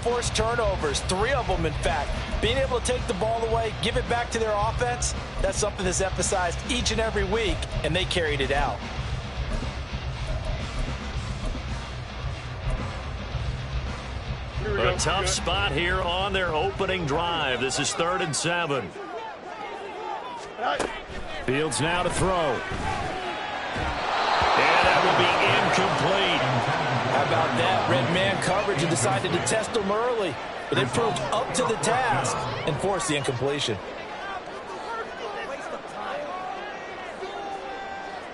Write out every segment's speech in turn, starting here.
forced turnovers, 3 of them, in fact. Being able to take the ball away, give it back to their offense, that's something that's emphasized each and every week, and they carried it out. A tough spot here on their opening drive. This is 3rd and 7. Fields now to throw. And that will be incomplete. How about that? Red man coverage and decided to test them early. But they proved up to the task and forced the incompletion.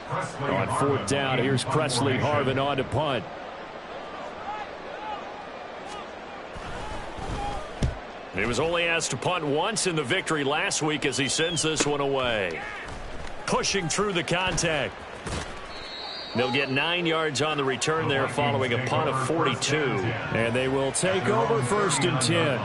On 4th down, here's Presley Harvin on to punt. He was only asked to punt once in the victory last week as he sends this one away. Pushing through the contact. They'll get 9 yards on the return there following a punt of 42. And they will take over 1st and 10.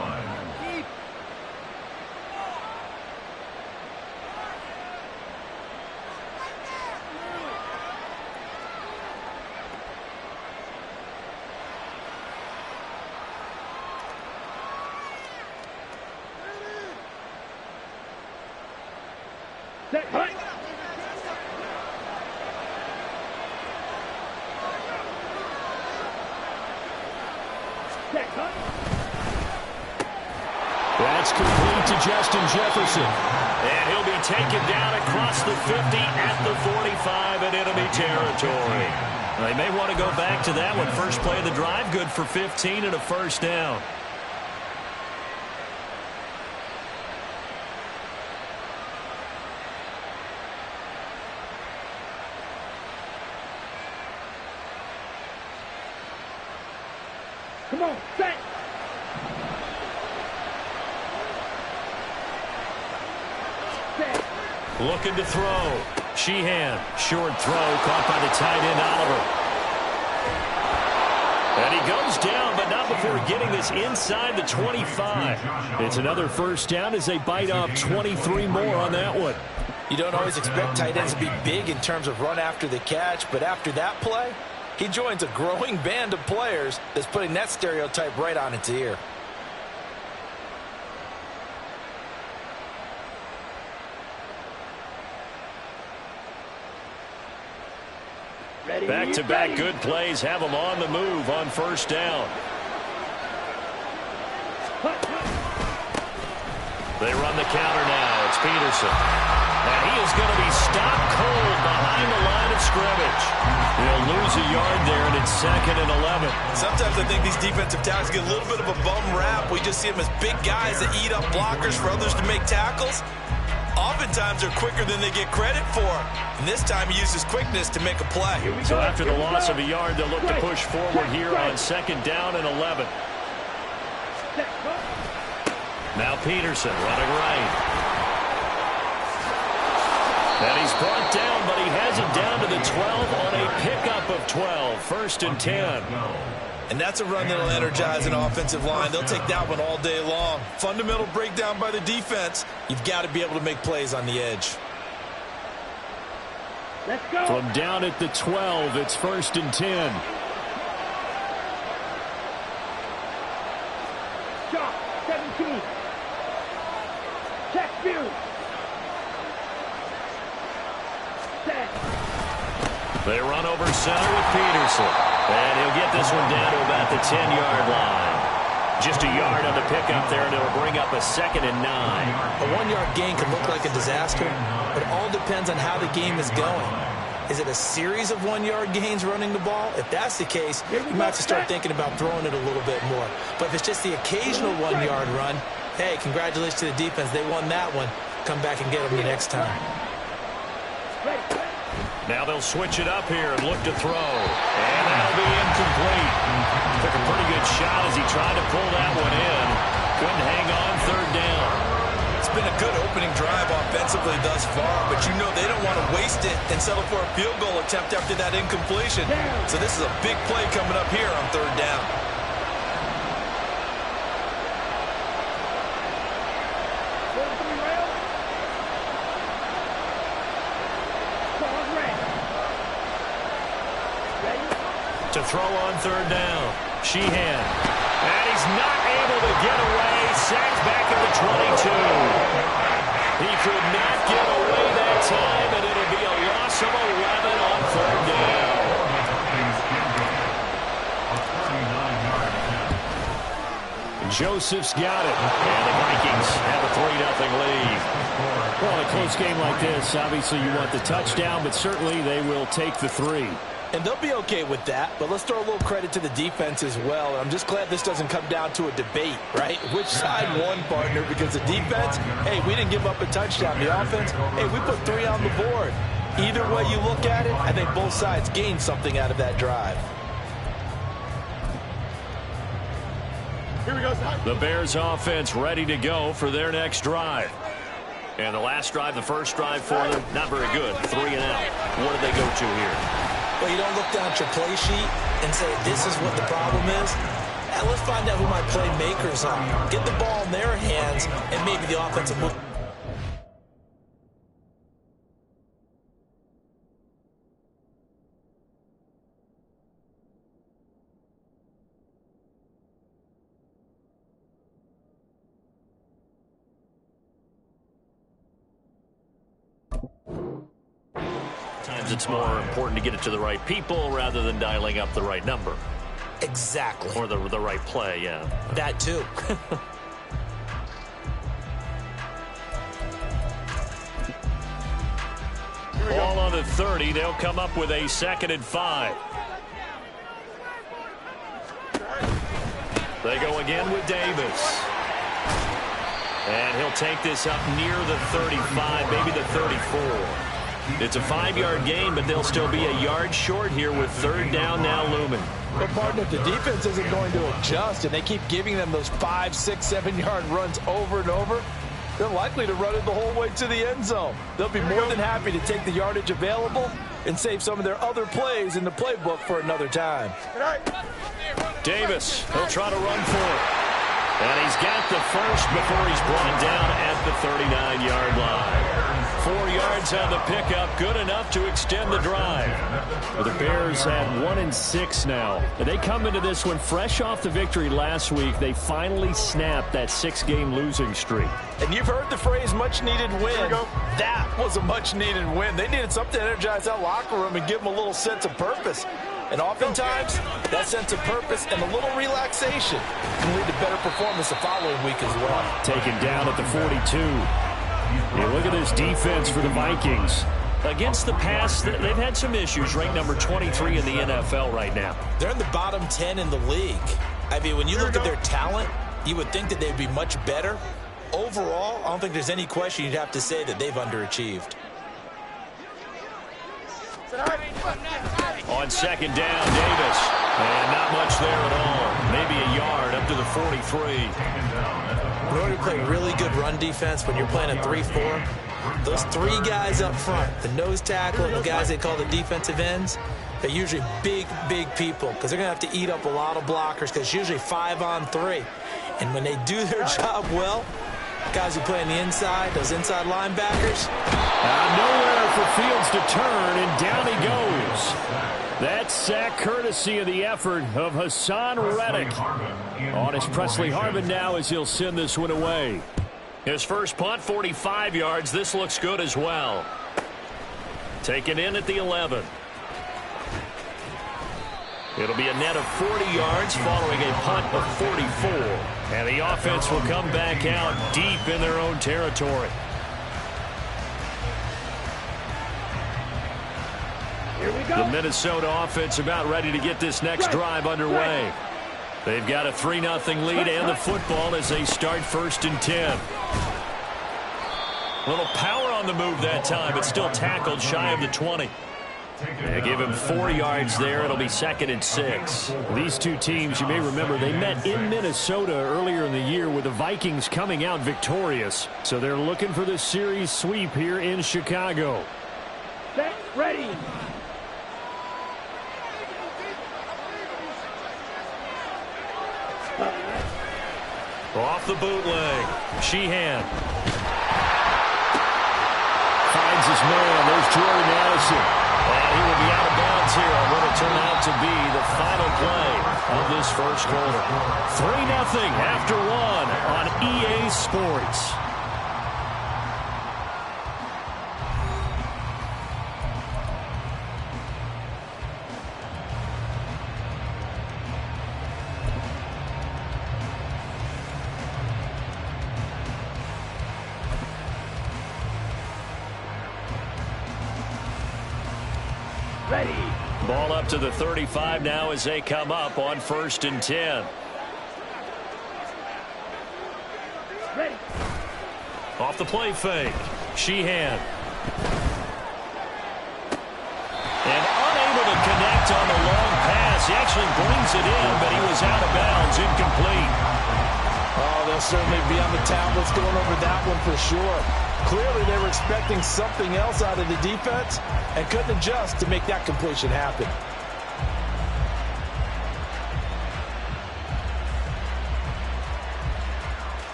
That's complete to Justin Jefferson. And he'll be taken down across the 50 at the 45 in enemy territory. They may want to go back to that one. First play of the drive, good for 15 and a 1st down. Come on, set. Looking to throw. Sheehan, short throw, caught by the tight end, Oliver. And he goes down, but not before getting this inside the 25. It's another 1st down as they bite off 23 more on that one. You don't always expect tight ends to be big in terms of run after the catch, but after that play, he joins a growing band of players that's putting that stereotype right on its ear. Back-to-back good plays have them on the move on 1st down. They run the counter now. It's Peterson. And he is going to be stopped cold behind the line of scrimmage. He'll lose a yard there, and it's 2nd and 11. Sometimes I think these defensive tackles get a little bit of a bum rap. We just see them as big guys that eat up blockers for others to make tackles. Oftentimes they're quicker than they get credit for. And this time he uses quickness to make a play. So after the loss of a yard, they'll look to push forward here on 2nd down and 11. Now Peterson running right. And he's brought down, but he has it down to the 12 on a pickup of 12. 1st and 10. And that's a run that'll energize an offensive line. They'll take that one all day long. Fundamental breakdown by the defense. You've got to be able to make plays on the edge. Let's go. From down at the 12, it's 1st and 10. Shot, 17. Check view. Set. They run over center with Peterson. And he'll get this one down to about the 10-yard line. Just a yard on the pickup there, and it'll bring up a 2nd and 9. A 1-yard gain can look like a disaster, but it all depends on how the game is going. Is it a series of 1-yard gains running the ball? If that's the case, you might have to start thinking about throwing it a little bit more. But if it's just the occasional 1-yard run, hey, congratulations to the defense. They won that one. Come back and get them the next time. Now they'll switch it up here and look to throw. And that'll be incomplete. Took a pretty good shot as he tried to pull that one in. Couldn't hang on 3rd down. It's been a good opening drive offensively thus far, but you know they don't want to waste it and settle for a field goal attempt after that incompletion. So this is a big play coming up here on 3rd down. To throw on 3rd down. Sheehan. And he's not able sacked back at the 22. He could not get away that time, and it'll be a loss of 11 on 3rd down. Joseph's got it, and the Vikings have a 3-0 lead. Well, in a close game like this, obviously you want the touchdown, but certainly they will take the 3. And they'll be okay with that, but let's throw a little credit to the defense as well. I'm just glad this doesn't come down to a debate, right? Which side won, partner? Because the defense, hey, we didn't give up a touchdown. The offense, hey, we put 3 on the board. Either way you look at it, I think both sides gained something out of that drive. Here we go, son. The Bears offense ready to go for their next drive. And the last drive, the first drive for them, not very good. 3 and out. What do they go to here? Well, you don't look down at your play sheet and say, this is what the problem is. Now let's find out who my playmakers are. Get the ball in their hands, and maybe the offensive move. Sometimes it's more important to get it to the right people rather than dialing up the right number. Exactly. Or the right play, yeah. That too. Ball on the 30. They'll come up with a 2nd and 5. They go again with Davis. And he'll take this up near the 35, maybe the 34. It's a 5-yard gain, but they'll still be a yard short here with 3rd down now looming. But, partner, if the defense isn't going to adjust and they keep giving them those 5, 6, 7-yard runs over and over, they're likely to run it the whole way to the end zone. They'll be more than happy to take the yardage available and save some of their other plays in the playbook for another time. Davis, he'll try to run for it. And he's got the first before he's brought down at the 39-yard line. 4 yards on the pickup, good enough to extend the drive. Well, the Bears at 1-6 now. They come into this one fresh off the victory last week. They finally snapped that 6-game losing streak. And you've heard the phrase much-needed win. That was a much-needed win. They needed something to energize that locker room and give them a little sense of purpose. And oftentimes, that sense of purpose and a little relaxation can lead to better performance the following week as well. Taken down at the 42. Yeah, look at this defense for the Vikings. Against the pass, they've had some issues. Ranked number 23 in the NFL right now. They're in the bottom 10 in the league. I mean, when you look at their talent, you would think that they'd be much better. Overall, I don't think there's any question you'd have to say that they've underachieved. On 2nd down, Davis. And not much there at all. Maybe a yard up to the 43. In order to play really good run defense when you're playing a 3-4, those 3 guys up front, the nose tackle and the guys they call the defensive ends, they're usually big, big people because they're going to have to eat up a lot of blockers because it's usually 5 on 3. And when they do their job well, guys who play on the inside, those inside linebackers. Nowhere for Fields to turn, and down he goes. That sack courtesy of the effort of Hassan Reddick. On his Presley Harvin now as he'll send this one away. His first punt, 45 yards. This looks good as well. Taken in at the 11. It'll be a net of 40 yards following a punt of 44. And the offense will come back out deep in their own territory. Here we go. The Minnesota offense about ready to get this next drive underway. They've got a 3-0 lead and the football as they start 1st and 10. A little power on the move that time, but still tackled shy of the 20. They give him 4 yards there. It'll be 2nd and 6. These two teams, you may remember, they met in Minnesota earlier in the year with the Vikings coming out victorious. So they're looking for the series sweep here in Chicago. Set, ready. Off the bootleg. Sheehan. Finds his man. There's Jordan Addison. And he will be out of bounds here on what will turn out to be the final play of this first quarter. 3-0 after 1 on EA Base Sports. Ready. Ball up to the 35 now as they come up on 1st and 10. Ready. Off the play fake. Sheehan. And unable to connect on the long pass. He actually brings it in, but he was out of bounds, incomplete. Oh, they'll certainly be on the tablets going over that one for sure. Clearly, they were expecting something else out of the defense and couldn't adjust to make that completion happen.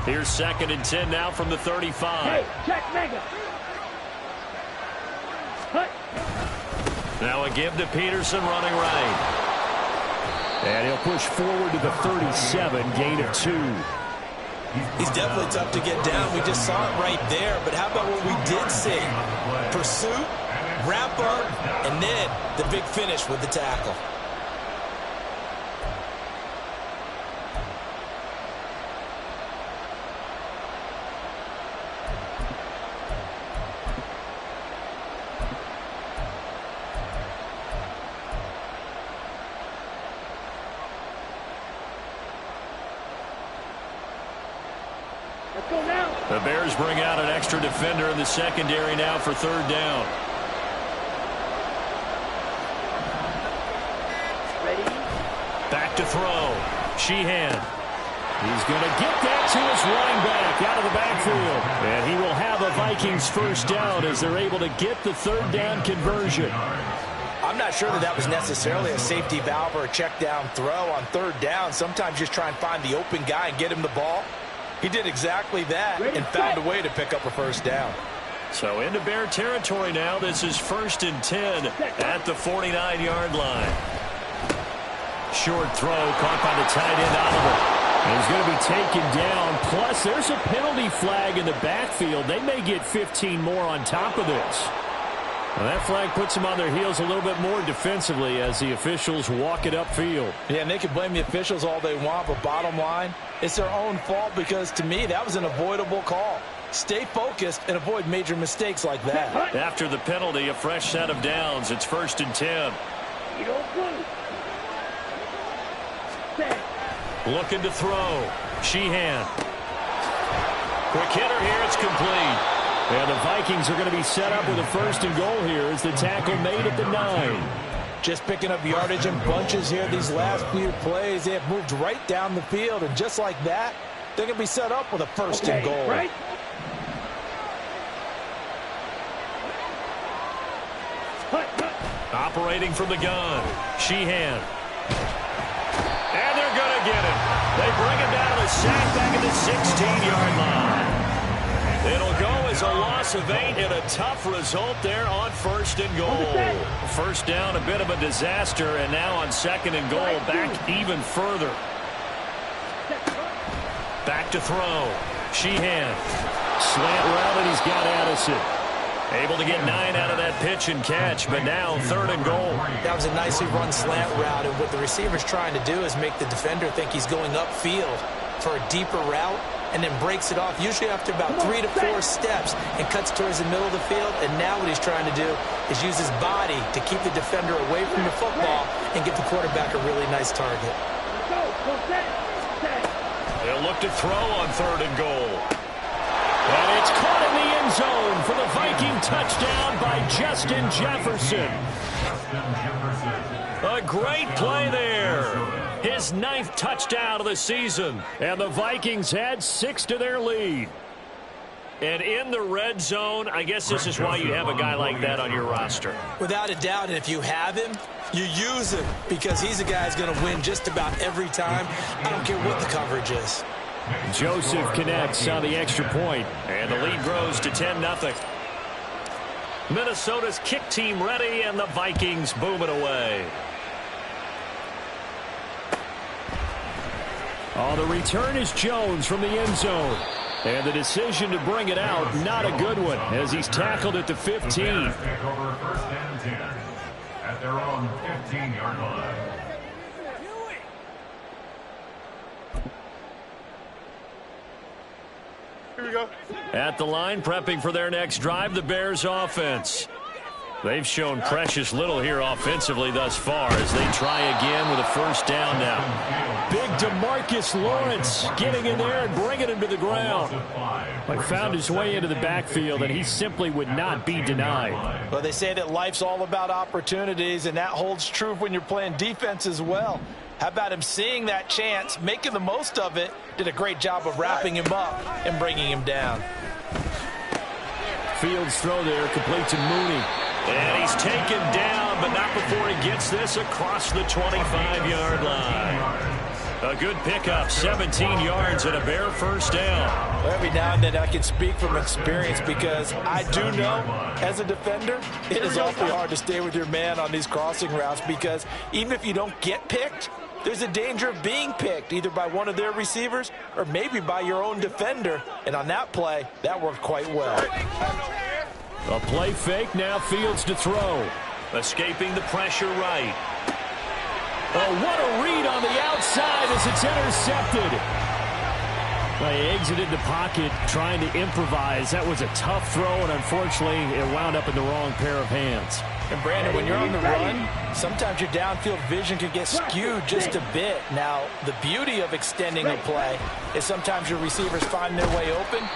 Here's 2nd and 10 now from the 35. Hey, check mega. Hut. Now a give to Peterson running right. And he'll push forward to the 37, gain of 2. He's definitely tough to get down. We just saw it right there. But how about what we did see? Pursuit, wrap up, and then the big finish with the tackle. Let's go now. The Bears bring out an extra defender in the secondary now for 3rd down. Ready. Back to throw. Sheehan. He's going to get that to his running back out of the backfield. And he will have a Vikings 1st down as they're able to get the 3rd down conversion. I'm not sure that was necessarily a safety valve or a check down throw on 3rd down. Sometimes just try and find the open guy and get him the ball. He did exactly that and found a way to pick up a 1st down. So into Bear territory now. This is 1st and 10 at the 49-yard line. Short throw caught by the tight end Oliver. And he's going to be taken down. Plus, there's a penalty flag in the backfield. They may get 15 more on top of this. Well, that flag puts them on their heels a little bit more defensively as the officials walk it upfield. Yeah, and they can blame the officials all they want, but bottom line, it's their own fault because, to me, that was an avoidable call. Stay focused and avoid major mistakes like that. After the penalty, a fresh set of downs. It's 1st and 10. You don't move. Looking to throw. Sheehan. Quick hitter here. It's complete. And the Vikings are going to be set up with a 1st and goal here as the tackle made at the 9. Just picking up yardage in bunches here these last few plays. They have moved right down the field, and just like that, they're going to be set up with a 1st and goal. Right. Operating from the gun. Sheehan. And they're going to get him. They bring him down to the sack back at the 16-yard line. It'll go as a loss of 8 and a tough result there on 1st and goal. 1st down, a bit of a disaster, and now on 2nd and goal, back even further. Back to throw. Sheehan. Slant route, and he's got Addison. Able to get 9 out of that pitch and catch, but now 3rd and goal. That was a nicely run slant route, and what the receiver's trying to do is make the defender think he's going upfield for a deeper route, and then breaks it off, usually after about 3 to 4 steps, and cuts towards the middle of the field. And now what he's trying to do is use his body to keep the defender away from the football and give the quarterback a really nice target. They'll look to throw on 3rd and goal. And it's caught in the end zone for the Viking touchdown by Justin Jefferson. A great play there. His 9th touchdown of the season. And the Vikings had 6 to their lead. And in the red zone, I guess this is why you have a guy like that on your roster. Without a doubt, and if you have him, you use him because he's a guy who's going to win just about every time. I don't care what the coverage is. Joseph connects on the extra point. And the lead grows to 10-0. Minnesota's kick team ready, and the Vikings boom it away. Oh, the return is Jones from the end zone. And the decision to bring it out, not a good one, as he's tackled at the 15. Take over 1st and 10 at their own 15-yard line. Here we go. At the line, prepping for their next drive, the Bears offense. They've shown precious little here offensively thus far as they try again with a 1st down now. Big DeMarcus Lawrence getting in there and bringing him to the ground. But found his way into the backfield, and he simply would not be denied. Well, they say that life's all about opportunities, and that holds true when you're playing defense as well. How about him seeing that chance, making the most of it, did a great job of wrapping him up and bringing him down. Fields throw there, complete to Mooney. And he's taken down, but not before he gets this across the 25-yard line. A good pickup, 17 yards and a Bear 1st down. Well, every now and then I can speak from experience because I do know, as a defender, it is awfully hard to stay with your man on these crossing routes because even if you don't get picked, there's a danger of being picked either by one of their receivers or maybe by your own defender. And on that play, that worked quite well. A play fake, now Fields to throw. Escaping the pressure right. Oh, what a read on the outside as it's intercepted. They exited the pocket trying to improvise. That was a tough throw, and unfortunately, it wound up in the wrong pair of hands. And Brandon, when you're on the run, sometimes your downfield vision can get skewed just a bit. Now, the beauty of extending a play is sometimes your receivers find their way open,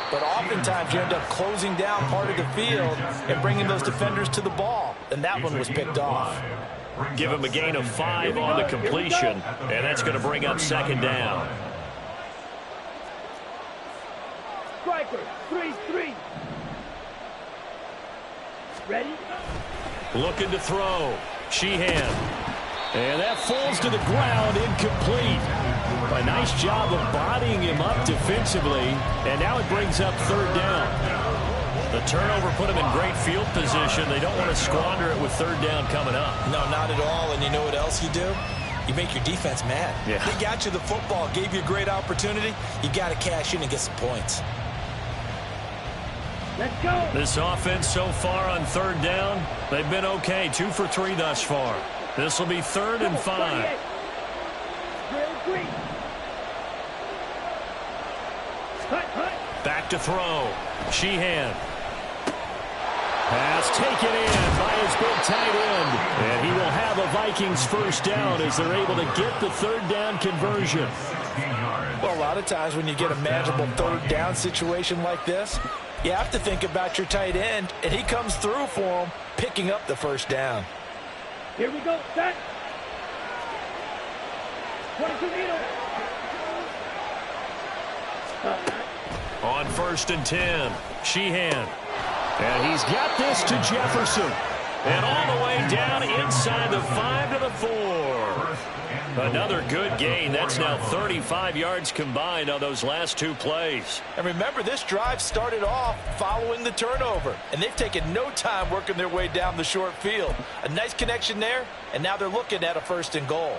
but oftentimes you end up closing down part of the field and bringing those defenders to the ball. And that one was picked off. Give him a gain of 5 on the completion, and that's going to bring up 2nd down. Striker, 3-3. Ready? Looking to throw. Sheehan. And that falls to the ground, incomplete. A nice job of bodying him up defensively, and now it brings up 3rd down. The turnover put them in great field position. They don't want to squander it with 3rd down coming up. No, not at all. And you know what else you do? You make your defense mad. Yeah. They got you the football, gave you a great opportunity. You got to cash in and get some points. Let's go. This offense so far on 3rd down, they've been okay. 2 for 3 thus far. This will be 3rd and 5. Back to throw. Sheehan. Pass taken in by his big tight end. And he will have a Vikings 1st down as they're able to get the 3rd down conversion. Well, a lot of times when you get a manageable 3rd down situation like this, you have to think about your tight end, and he comes through for him, picking up the 1st down. Here we go, set. 22 needle. On 1st and 10, Sheehan. And he's got this to Jefferson. And all the way down inside the 5 to the 4. Another good gain. That's now 35 yards combined on those last 2 plays. And remember, this drive started off following the turnover, and they've taken no time working their way down the short field. A nice connection there, and now they're looking at a 1st and goal.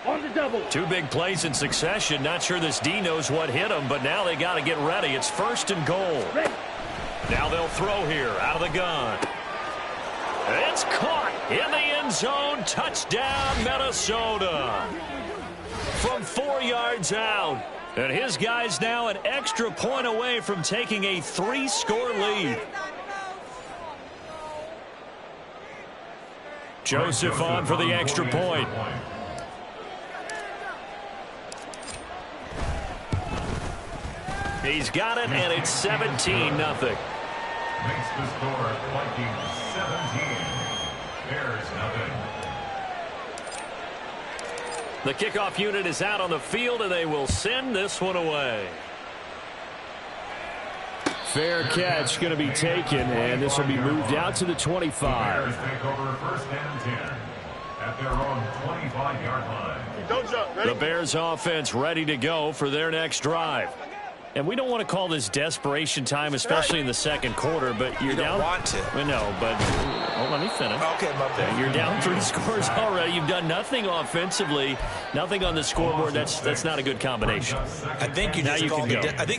On the double. 2 big plays in succession. Not sure this D knows what hit him, but now they got to get ready. It's 1st and goal. Ready. Now they'll throw here out of the gun. It's caught in the end zone. Touchdown, Minnesota. From 4 yards out. And his guys now an extra point away from taking a 3-score lead. Joseph on for the extra point. He's got it, and it's 17-0. Makes the score Vikings 17. Bears nothing. The kickoff unit is out on the field, and they will send this one away. Fair catch going to be taken, and this will be moved out to the 25. Bears take over 1st and 10 at their own 25-yard line. Don't jump. Ready? The Bears offense ready to go for their next drive. And we don't want to call this desperation time, especially in the second quarter, but you're down. You don't want to. No, but let me finish. Okay, my bad. You're down 3 scores already. You've done nothing offensively, nothing on the scoreboard. That's not a good combination. I think you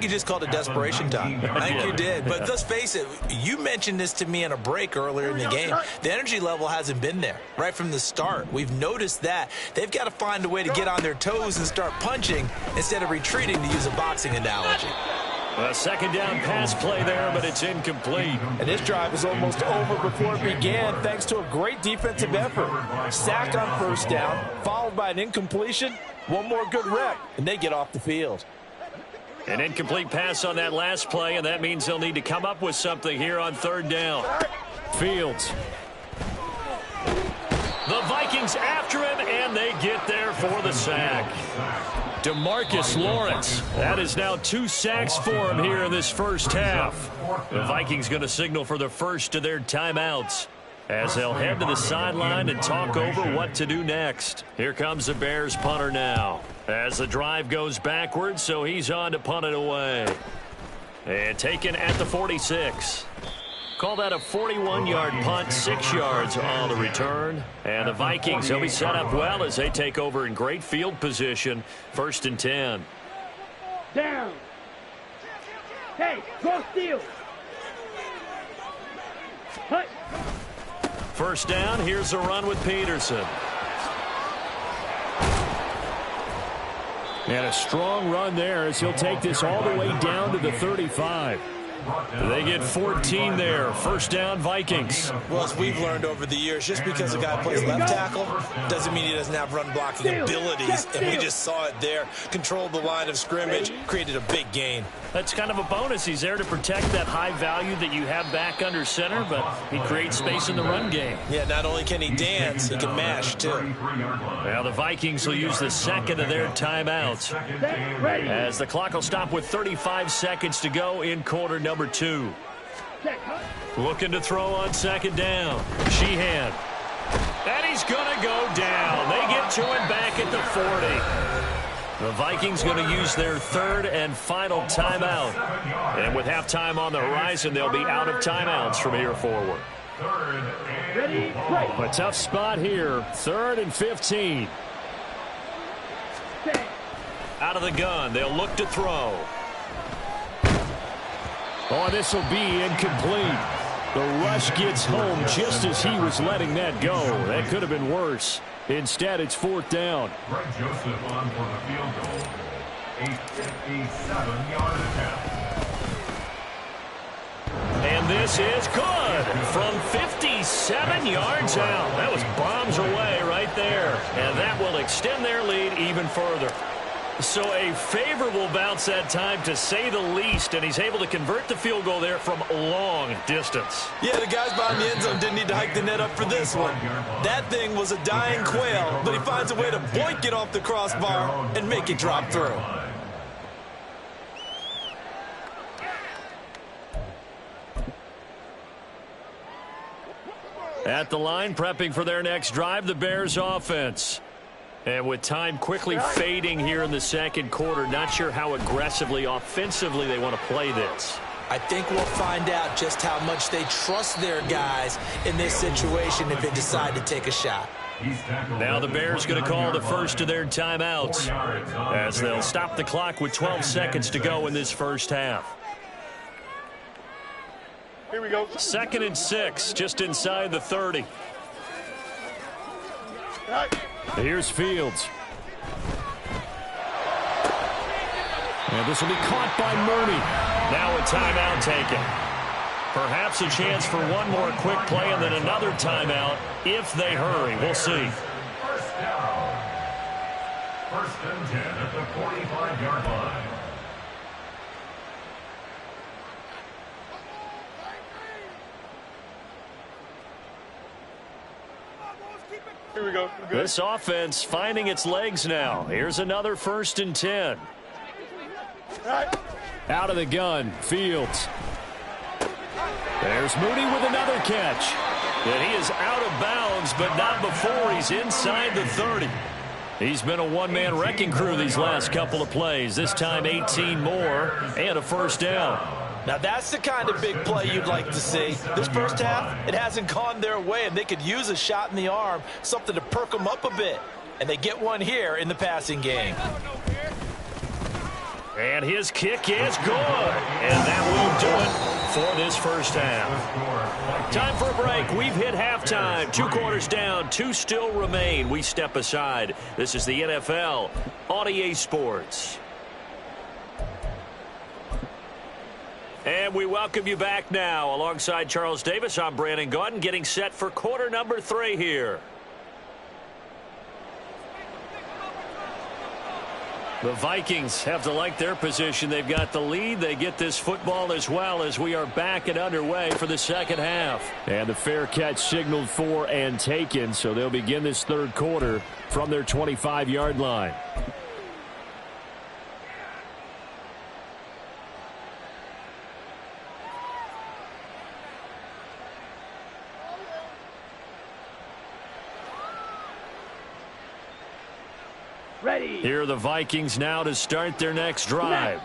just called it desperation time. I think you did. But let's face it, you mentioned this to me in a break earlier in the game. The energy level hasn't been there right from the start. We've noticed that. They've got to find a way to get on their toes and start punching instead of retreating, to use a boxing analogy. A second down pass play there, but it's incomplete. And this drive is almost over before it began, thanks to a great defensive effort. Sack on first down, followed by an incompletion. One more good rep, and they get off the field. An incomplete pass on that last play, and that means they'll need to come up with something here on third down. Fields. The Vikings after him, and they get there for the sack. DeMarcus Lawrence. That is now 2 sacks for him here in this first half. The Vikings going to signal for the first of their timeouts as they'll head to the sideline and talk over what to do next. Here comes the Bears punter now as the drive goes backwards, so he's on to punt it away. And taken at the 46. Call that a 41-yard punt, 6 yards on the return. And the Vikings, they'll be set up well as they take over in great field position. 1st and 10. Down. Hey, go steal. Hut. First down, here's the run with Peterson. And a strong run there as he'll take this all the way down to the 35. They get 14 there. First down, Vikings. Well, as we've learned over the years, just because a guy plays left tackle doesn't mean he doesn't have run blocking abilities. And we just saw it there. Controlled the line of scrimmage, created a big gain. That's kind of a bonus. He's there to protect that high value that you have back under center, but he creates space in the run game. Yeah, not only can he dance, he can mash, too. Well, the Vikings will use the second of their timeouts as the clock will stop with 35 seconds to go in quarter number 2. Looking to throw on second down. Sheehan. And he's going to go down. They get to him back at the 40. The Vikings going to use their third and final timeout. And with halftime on the horizon, they'll be out of timeouts from here forward. A tough spot here. 3rd and 15. Out of the gun. They'll look to throw. Oh, this will be incomplete. The rush gets home just as he was letting that go. That could have been worse. Instead, it's 4th down. Greg Joseph on for the field goal. A 57-yard attempt. And this is good from 57 yards out. That was bombs away right there. And that will extend their lead even further. So a favorable bounce that time, to say the least, and he's able to convert the field goal there from long distance. Yeah, the guys behind the end zone didn't need to hike the net up for this one. That thing was a dying quail, but he finds a way to boink it off the crossbar and make it drop through. At the line, prepping for their next drive, the Bears offense. And with time quickly fading here in the second quarter, not sure how aggressively, offensively they want to play this. I think we'll find out just how much they trust their guys in this situation if they decide to take a shot. Now the Bears going to call the first of their timeouts as they'll stop the clock with 12 seconds to go in this first half. Here we go. 2nd and 6, just inside the 30. Here's Fields. And this will be caught by Mooney. Now a timeout taken. Perhaps a chance for one more quick play and then another timeout if they hurry. We'll see. First down. 1st and 10 at the 45-yard line. Here we go. This offense finding its legs now. Here's another 1st and 10. Out of the gun, Fields. There's Mooney with another catch. And he is out of bounds, but not before he's inside the 30. He's been a one-man wrecking crew these last couple of plays. This time 18 more and a first down. Now that's the kind of big play you'd like to see. This first half, it hasn't gone their way, and they could use a shot in the arm, something to perk them up a bit. And they get one here in the passing game. And his kick is good. And that will do it for this first half. Time for a break. We've hit halftime. 2 quarters down. 2 still remain. We step aside. This is the NFL on EA Sports. And we welcome you back now. Alongside Charles Davis, I'm Brandon Gaudin, getting set for quarter number 3 here. The Vikings have to like their position. They've got the lead. They get this football as well as we are back and underway for the second half. And the fair catch signaled for and taken, so they'll begin this third quarter from their 25-yard line. Ready. Here are the Vikings now to start their next drive.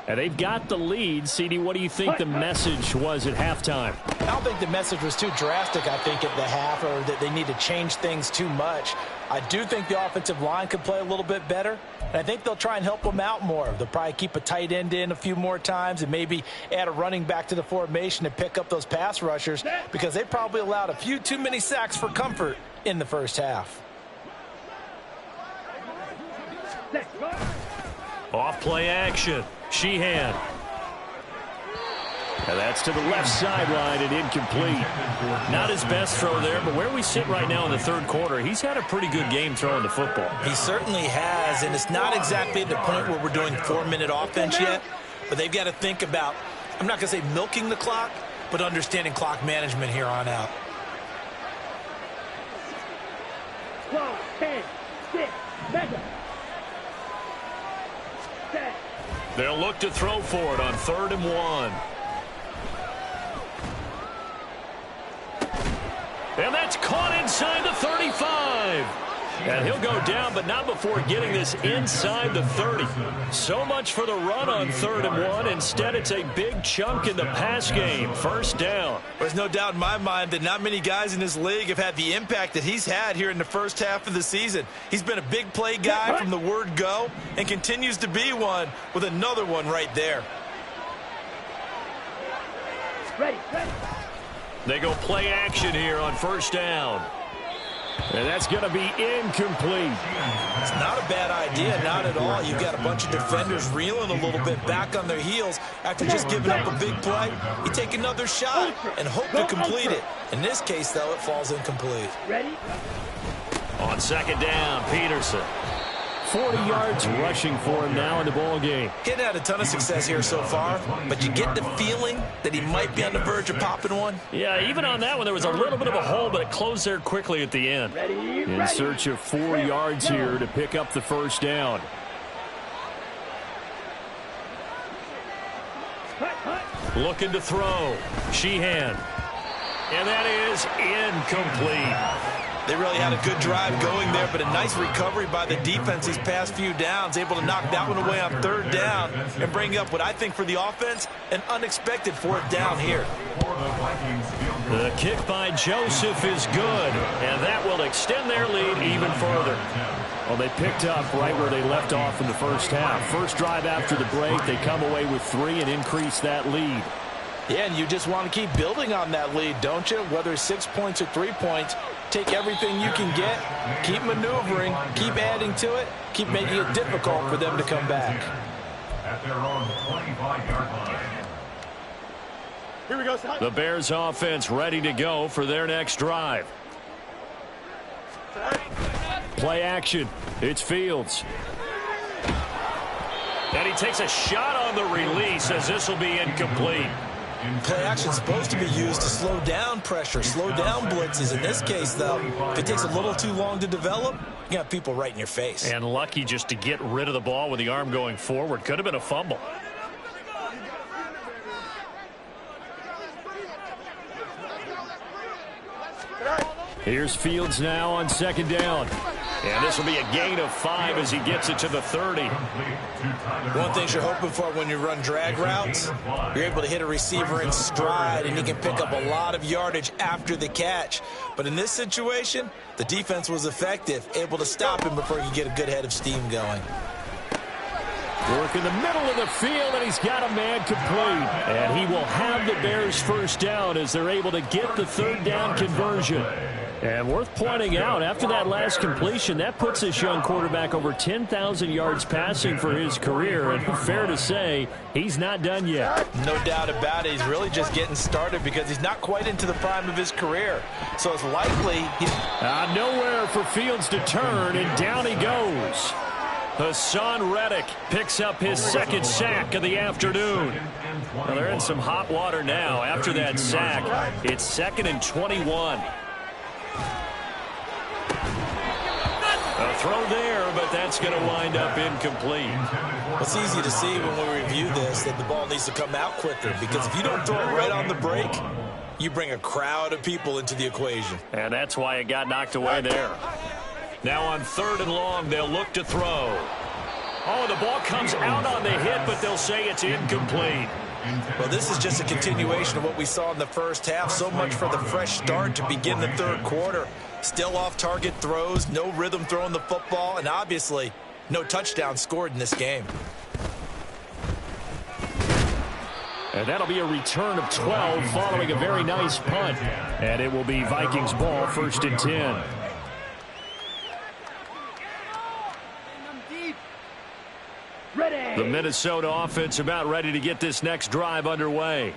And they've got the lead. CD, what do you think the message was at halftime? I don't think the message was too drastic, I think, at the half, or that they need to change things too much. I do think the offensive line could play a little bit better, and I think they'll try and help them out more. They'll probably keep a tight end in a few more times and maybe add a running back to the formation to pick up those pass rushers, because they probably allowed a few too many sacks for comfort in the first half. Off play action. Sheehan. And that's to the left sideline and incomplete. Not his best throw there, but where we sit right now in the third quarter, he's had a pretty good game throwing the football. He certainly has, and it's not exactly at the point where we're doing 4-minute offense yet, but they've got to think about, I'm not going to say milking the clock, but understanding clock management here on out. 12, 10, 6, back up. They'll look to throw for it on 3rd and 1. And that's caught inside the 35. And he'll go down, but not before getting this inside the 30. So much for the run on 3rd and 1. Instead, it's a big chunk in the pass game. First down. There's no doubt in my mind that not many guys in this league have had the impact that he's had here in the first half of the season. He's been a big play guy from the word go and continues to be one with another one right there. Ready. They go play action here on first down. And that's going to be incomplete. It's not a bad idea, not at all. You've got a bunch of defenders reeling a little bit back on their heels after just giving up a big play. You take another shot and hope to complete it. In this case, though, it falls incomplete. Ready. On second down, Peterson. 40 yards rushing for him now in the ball game. He hadn't had a ton of success here so far, but you get the feeling that he might be on the verge of popping one. Yeah, even on that one, there was a little bit of a hole, but it closed there quickly at the end. In search of 4 yards here to pick up the first down. Looking to throw. Sheehan. And that is incomplete. They really had a good drive going there, but a nice recovery by the defense these past few downs, able to knock that one away on 3rd down and bring up what I think for the offense, an unexpected 4th down here. The kick by Joseph is good, and that will extend their lead even further. Well, they picked up right where they left off in the first half. First drive after the break, they come away with 3 and increase that lead. Yeah, and you just want to keep building on that lead, don't you? Whether it's 6 points or 3 points, take everything you can get, keep maneuvering, keep adding to it, keep making it difficult for them to come back. At their own 25-yard line. Here we go. The Bears offense ready to go for their next drive. Play action. It's Fields. And he takes a shot on the release as this will be incomplete. Play action is supposed to be used to slow down pressure, slow down blitzes. In this case, though, if it takes a little too long to develop, you got people right in your face. And lucky just to get rid of the ball with the arm going forward. Could have been a fumble. Here's Fields now on second down. And this will be a gain of 5 as he gets it to the 30. One thing you're hoping for when you run drag routes, you're able to hit a receiver in stride, and he can pick up a lot of yardage after the catch. But in this situation, the defense was effective, able to stop him before he could get a good head of steam going. Work in the middle of the field, and he's got a man complete. And he will have the Bears first down as they're able to get the third down conversion. And worth pointing out, after that last completion, that puts this young quarterback over 10,000 yards passing for his career. And fair to say, he's not done yet. No doubt about it. He's really just getting started because he's not quite into the prime of his career. So it's likely he's... Nowhere for Fields to turn, and down he goes. Hassan Reddick picks up his second sack of the afternoon. Well, they're in some hot water now. After that sack, it's 2nd and 21. A throw there, but that's going to wind up incomplete. It's easy to see when we review this that the ball needs to come out quicker, because if you don't throw it right on the break, you bring a crowd of people into the equation. And that's why it got knocked away there. Now on 3rd and long, they'll look to throw. Oh, the ball comes out on the hit, but they'll say it's incomplete. Well, this is just a continuation of what we saw in the first half. So much for the fresh start to begin the third quarter. Still off-target throws, no rhythm throwing the football, and obviously no touchdown scored in this game. And that'll be a return of 12 following a very nice punt. And it will be Vikings ball, 1st and 10. The Minnesota offense about ready to get this next drive underway.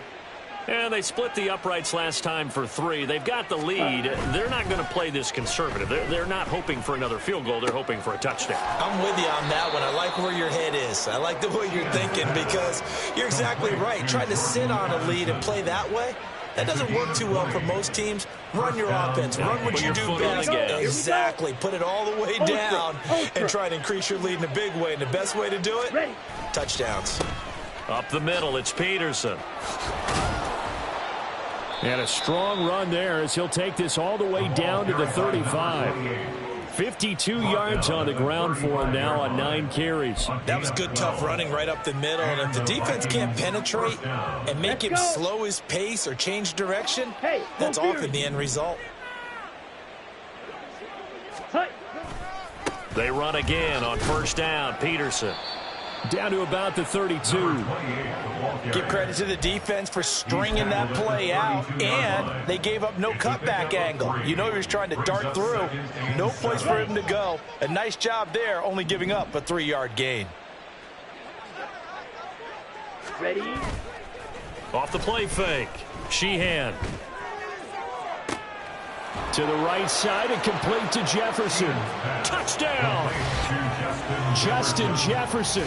And they split the uprights last time for 3. They've got the lead. They're not going to play this conservative. They're not hoping for another field goal. They're hoping for a touchdown. I'm with you on that one. I like where your head is. I like the way you're thinking, because you're exactly right. Trying to sit on a lead and play that way, that doesn't work too well for most teams. Run your offense. Run what you do best. Exactly. Put it all the way down and try to increase your lead in a big way. And the best way to do it, touchdowns. Up the middle, it's Peterson. And a strong run there as he'll take this all the way down to the 35. 52 yards on the ground for him now on 9 carries. That was good, tough running right up the middle. And if the defense can't penetrate and make him slow his pace or change direction, that's often the end result. They run again on 1st down. Peterson. Down to about the 32. Give credit to the defense for stringing that play out, and they gave up no cutback angle. You know he was trying to dart through. No place for him to go. A nice job there, only giving up a 3-yard gain. Ready? Off the play fake. Sheehan. To the right side and complete to Jefferson. Touchdown! Justin Jefferson.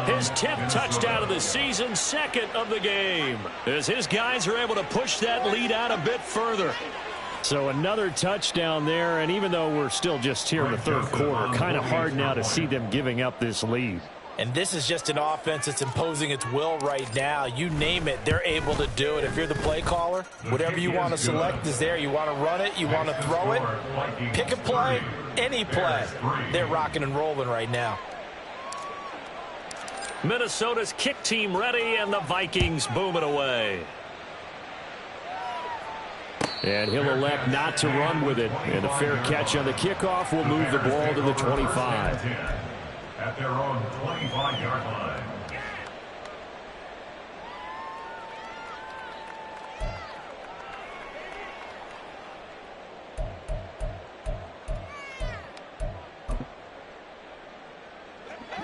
His 10th touchdown of the season, 2nd of the game. As his guys are able to push that lead out a bit further. So another touchdown there, and even though we're still just here in the third quarter, kind of hard now to see them giving up this lead. And this is just an offense that's imposing its will right now. You name it, they're able to do it. If you're the play caller, whatever you want to select is there. You want to run it, you want to throw it, pick a play, any play. They're rocking and rolling right now. Minnesota's kick team ready, and the Vikings boom it away. And he'll elect not to run with it. And a fair catch on the kickoff will move the ball to the 25. At their own 25-yard line.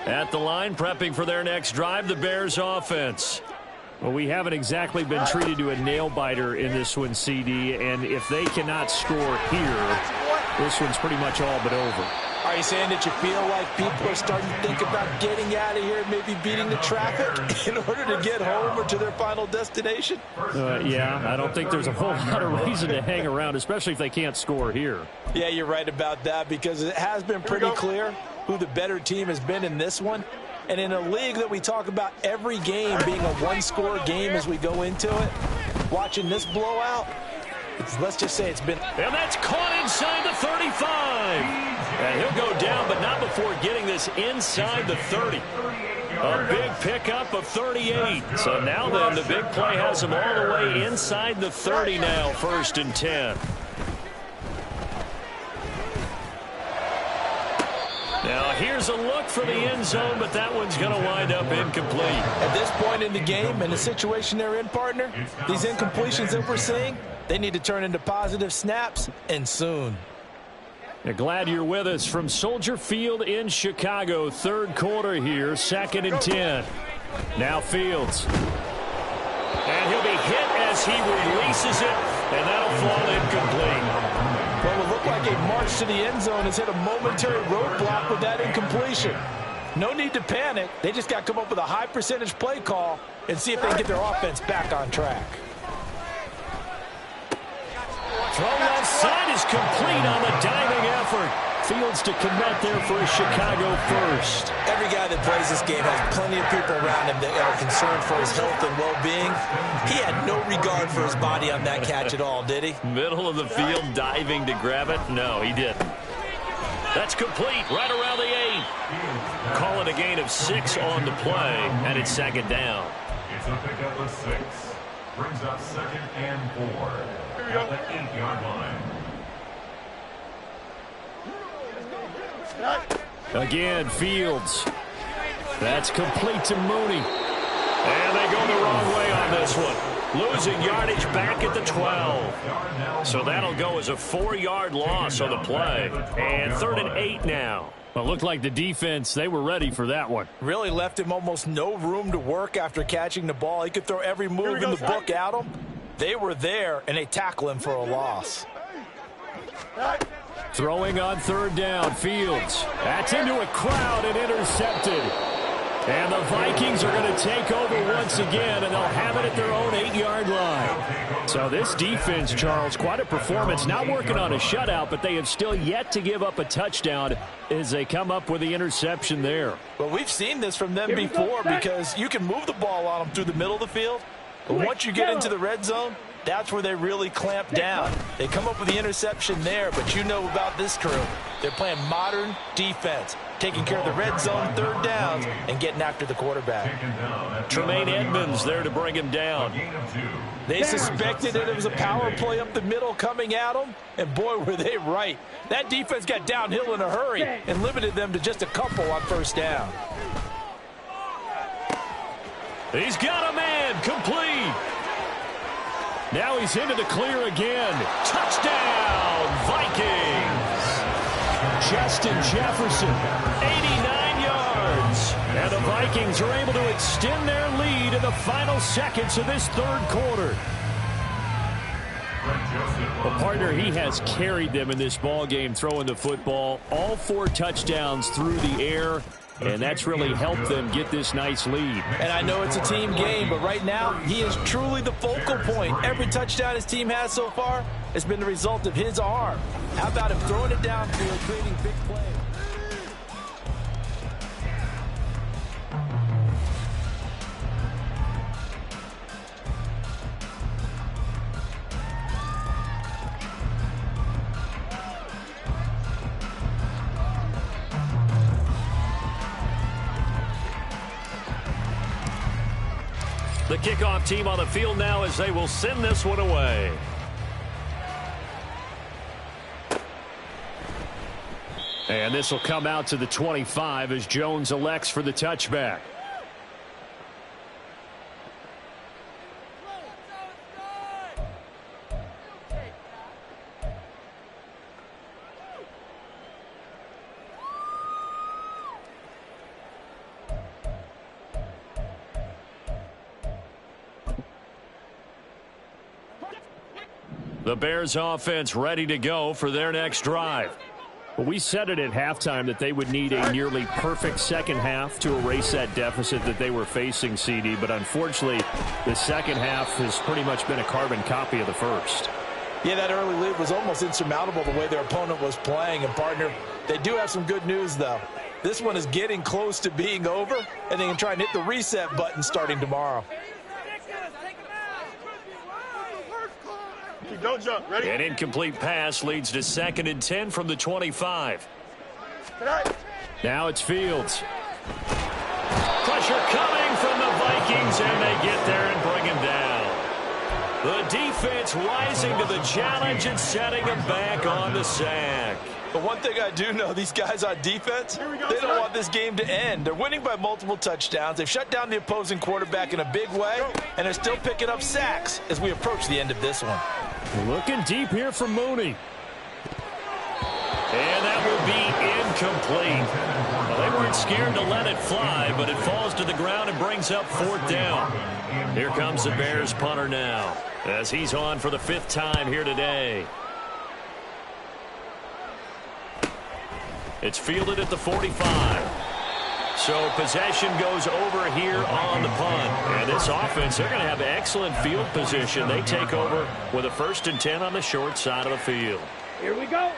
At the line, prepping for their next drive, the Bears offense. Well, we haven't exactly been treated to a nail-biter in this one, CD, and if they cannot score here, this one's pretty much all but over. Are you saying that you feel like people are starting to think about getting out of here and maybe beating the traffic in order to get home or to their final destination? Yeah, I don't think there's a whole lot of reason to hang around, especially if they can't score here. Yeah, you're right about that, because it has been pretty clear who the better team has been in this one. And in a league that we talk about every game being a one-score game as we go into it, watching this blowout, let's just say it's been... And that's caught inside the 35. And he'll go down, but not before getting this inside the 30. A big pickup of 38. So now then, the big play has him all the way inside the 30 now, 1st and 10. Now here's a look for the end zone, but that one's going to wind up incomplete. At this point in the game, and the situation they're in, partner, these incompletions that we're seeing, they need to turn into positive snaps, and soon. Glad you're with us from Soldier Field in Chicago. 3rd quarter here, 2nd and 10. Now Fields. And he'll be hit as he releases it, and that'll fall incomplete. Well, it looked like a march to the end zone has hit a momentary roadblock with that incompletion. No need to panic. They just got to come up with a high percentage play call and see if they can get their offense back on track. Throw left side is complete on the diving effort. Fields to commit there for a Chicago first. Every guy that plays this game has plenty of people around him that are concerned for his health and well-being. He had no regard for his body on that catch at all, did he? Middle of the field diving to grab it? No, he didn't. That's complete right around the 8. Call it a gain of 6 on the play, and it's 2nd down. It's a pickup of 6. Brings up 2nd and 4. At the 8-yard line. Again, Fields. That's complete to Mooney. And they go the wrong way on this one. Losing yardage back at the 12. So that'll go as a 4-yard loss on the play. And 3rd and 8 now. Well, it looked like the defense, they were ready for that one. Really left him almost no room to work after catching the ball. He could throw every move in the book at him. They were there, and they tackle him for a loss. Throwing on 3rd down, Fields. That's into a crowd and intercepted. And the Vikings are going to take over once again, and they'll have it at their own 8-yard line. So this defense, Charles, quite a performance. Not working on a shutout, but they have still yet to give up a touchdown as they come up with the interception there. Well, we've seen this from them before because you can move the ball on them through the middle of the field. But once you get into the red zone, that's where they really clamp down. They come up with the interception there, but you know about this crew. They're playing modern defense, taking care of the red zone 3rd downs and getting after the quarterback. Tremaine Edmonds there to bring him down. They suspected that it was a power play up the middle coming at them, and boy, were they right. That defense got downhill in a hurry and limited them to just a couple on 1st down. He's got a man, complete. Now he's into the clear again. Touchdown, Vikings. Justin Jefferson, 89 yards. And the Vikings are able to extend their lead in the final seconds of this 3rd quarter. Well, partner, he has carried them in this ball game, throwing the football. All 4 touchdowns through the air. And that's really helped them get this nice lead. And I know it's a team game, but right now, he is truly the focal point. Every touchdown his team has so far has been the result of his arm. How about him throwing it downfield, creating big plays? The kickoff team on the field now as they will send this one away. And this will come out to the 25 as Jones elects for the touchback. The Bears offense ready to go for their next drive. Well, we said it at halftime that they would need a nearly perfect second half to erase that deficit that they were facing, CD. But unfortunately, the second half has pretty much been a carbon copy of the first. Yeah, that early lead was almost insurmountable the way their opponent was playing. And, partner, they do have some good news, though. This one is getting close to being over, and they can try and hit the reset button starting tomorrow. Don't jump. Ready? An incomplete pass leads to 2nd and 10 from the 25. Now it's Fields. Pressure coming from the Vikings, and they get there and bring him down. The defense rising to the challenge and setting him back on the sack. But one thing I do know, these guys on defense, they don't want this game to end. They're winning by multiple touchdowns. They've shut down the opposing quarterback in a big way, and they're still picking up sacks as we approach the end of this one. Looking deep here for Mooney. And that will be incomplete. Well, they weren't scared to let it fly, but it falls to the ground and brings up 4th down. Here comes the Bears punter now, as he's on for the 5th time here today. It's fielded at the 45. So possession goes over here on the punt. And this offense, they're going to have excellent field position. They take over with a 1st and 10 on the short side of the field. Here we go.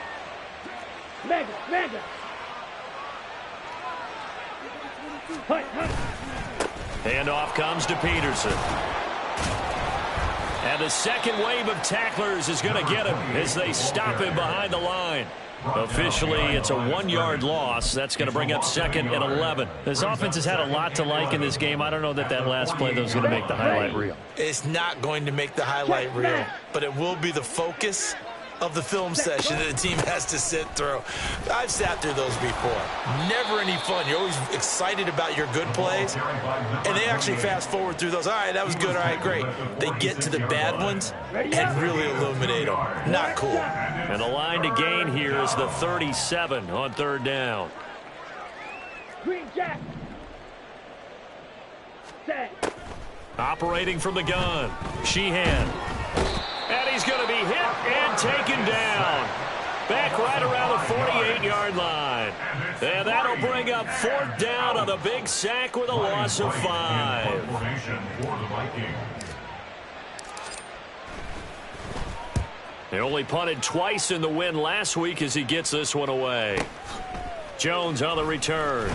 Mega, mega. Hunt, hunt. Handoff comes to Peterson. And the second wave of tacklers is going to get him as they stop him behind the line. Officially, it's a 1-yard loss. That's going to bring up 2nd and 11. This offense has had a lot to like in this game. I don't know that last play, though, is going to make the highlight reel. It's not going to make the highlight reel, but it will be the focus of the film session that the team has to sit through. I've sat through those before. Never any fun. You're always excited about your good plays, and they actually fast forward through those. All right, that was good. All right, great. They get to the bad ones and really illuminate them. Not cool. And the line to gain here is the 37 on 3rd down. Green Jack. Set. Operating from the gun, Sheehan. And he's going to be hit and taken down. Back right around the 48-yard line. And that'll bring up 4th down on the big sack with a loss of 5. They only punted twice in the win last week as he gets this one away. Jones on the return.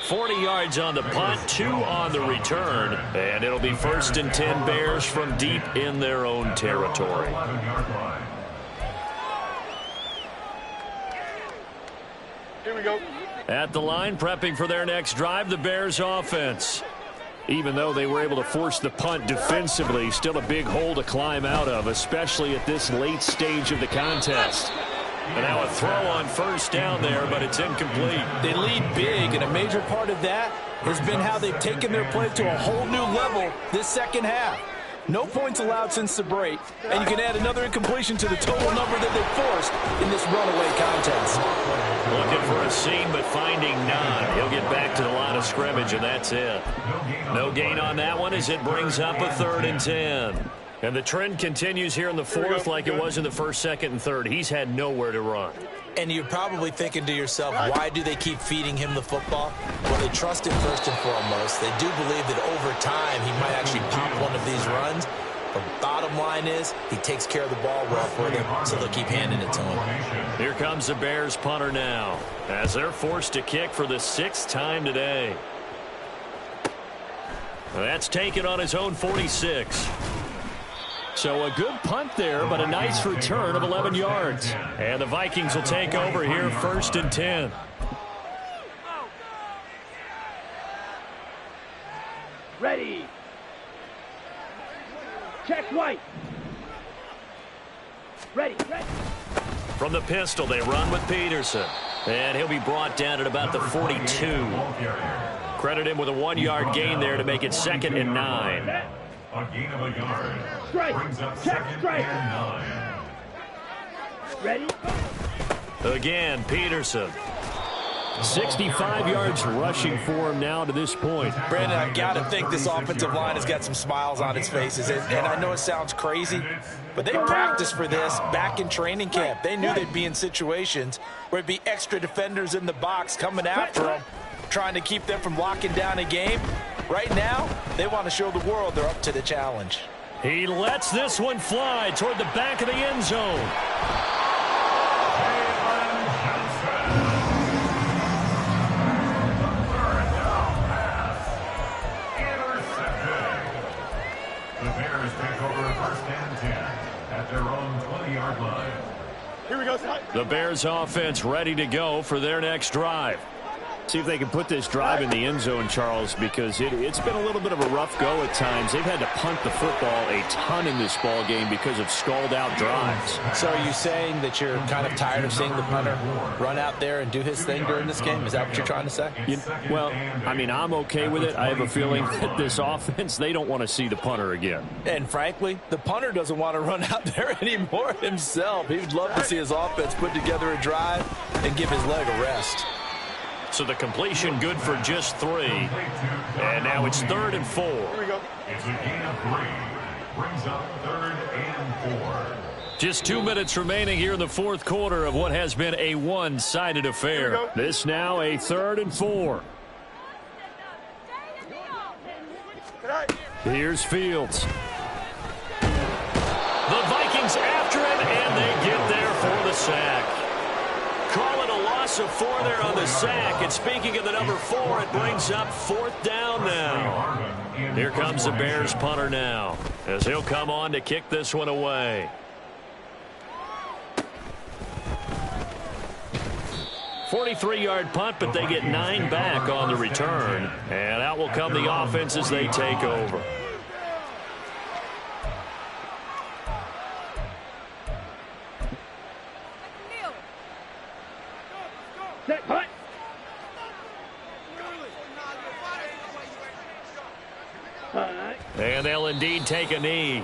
40 yards on the punt, 2 on the return, and it'll be 1st and 10 Bears from deep in their own territory. Here we go. At the line, prepping for their next drive, the Bears offense. Even though they were able to force the punt defensively, still a big hole to climb out of, especially at this late stage of the contest. And now a throw on 1st down there, but it's incomplete. They lead big, and a major part of that has been how they've taken their play to a whole new level this second half. No points allowed since the break, and you can add another incompletion to the total number that they forced in this runaway contest. Looking for a seam, but finding none. He'll get back to the line of scrimmage, and that's it. No gain on that one as it brings up a 3rd and 10. And the trend continues here in the 4th like it was in the 1st, 2nd, and 3rd. He's had nowhere to run. And you're probably thinking to yourself, why do they keep feeding him the football? Well, they trust him first and foremost. They do believe that over time he might actually pop one of these runs. But bottom line is he takes care of the ball well for them, so they'll keep handing it to him. Here comes the Bears punter now as they're forced to kick for the 6th time today. That's taken on his own 46. So a good punt there, but a nice return of 11 yards. And the Vikings will take over here 1st and 10. Ready. Check white. Ready, ready. From the pistol, they run with Peterson. And he'll be brought down at about the 42. Credit him with a 1-yard gain there to make it 2nd and 9. A gain of a yard. Strike. Brings up Check, 2nd strike. and 9. Ready. Again, Peterson. 65 yards rushing for him now to this point. Brandon, I got to think this offensive line has got some smiles on its faces. And I know it sounds crazy, but they practiced for this back in training camp. They knew they'd be in situations where it'd be extra defenders in the box coming after them, trying to keep them from locking down a game. Right now, they want to show the world they're up to the challenge. He lets this one fly toward the back of the end zone. The Bears take over 1st and 10 at their own 20-yard line. Here we go. The Bears offense ready to go for their next drive. See if they can put this drive in the end zone, Charles, because it's been a little bit of a rough go at times. They've had to punt the football a ton in this ball game because of stalled-out drives. So are you saying that you're kind of tired of seeing the punter run out there and do his thing during this game? Is that what you're trying to say? Well, I mean, I'm okay with it. I have a feeling that this offense, they don't want to see the punter again. And frankly, the punter doesn't want to run out there anymore himself. He would love to see his offense put together a drive and give his leg a rest. So the completion good for just 3. And now it's 3rd and 4. Here we go. It's a gain of 3. Brings up 3rd and 4. Just 2 minutes remaining here in the fourth quarter of what has been a one-sided affair. This now a 3rd and 4. Here's Fields. The Vikings after him, and they get there for the sack. Call it a loss of 4 there on the sack. And speaking of the number 4, it brings up 4th down now. Here comes the Bears punter now, as he'll come on to kick this one away. 43-yard punt, but they get 9 back on the return. And out will come the offense as they take over. Set, hut. And they'll indeed take a knee.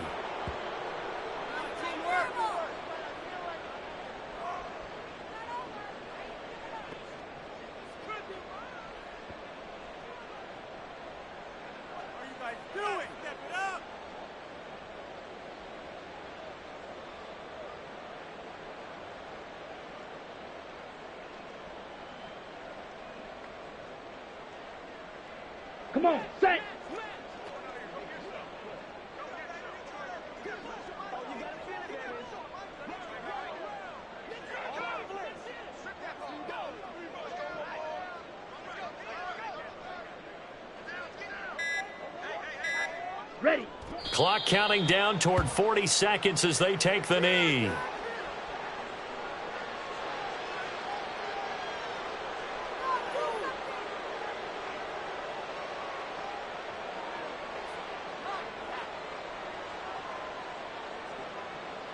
Come on, set. Ready. Clock counting down toward 40 seconds as they take the knee.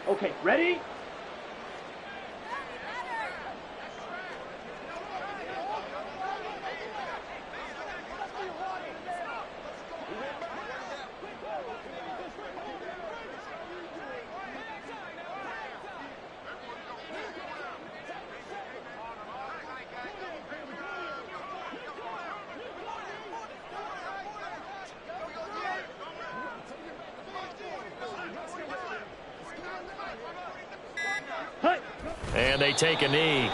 Okay, ready? And they take a knee.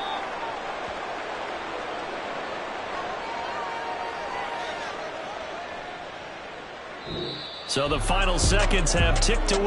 So the final seconds have ticked away.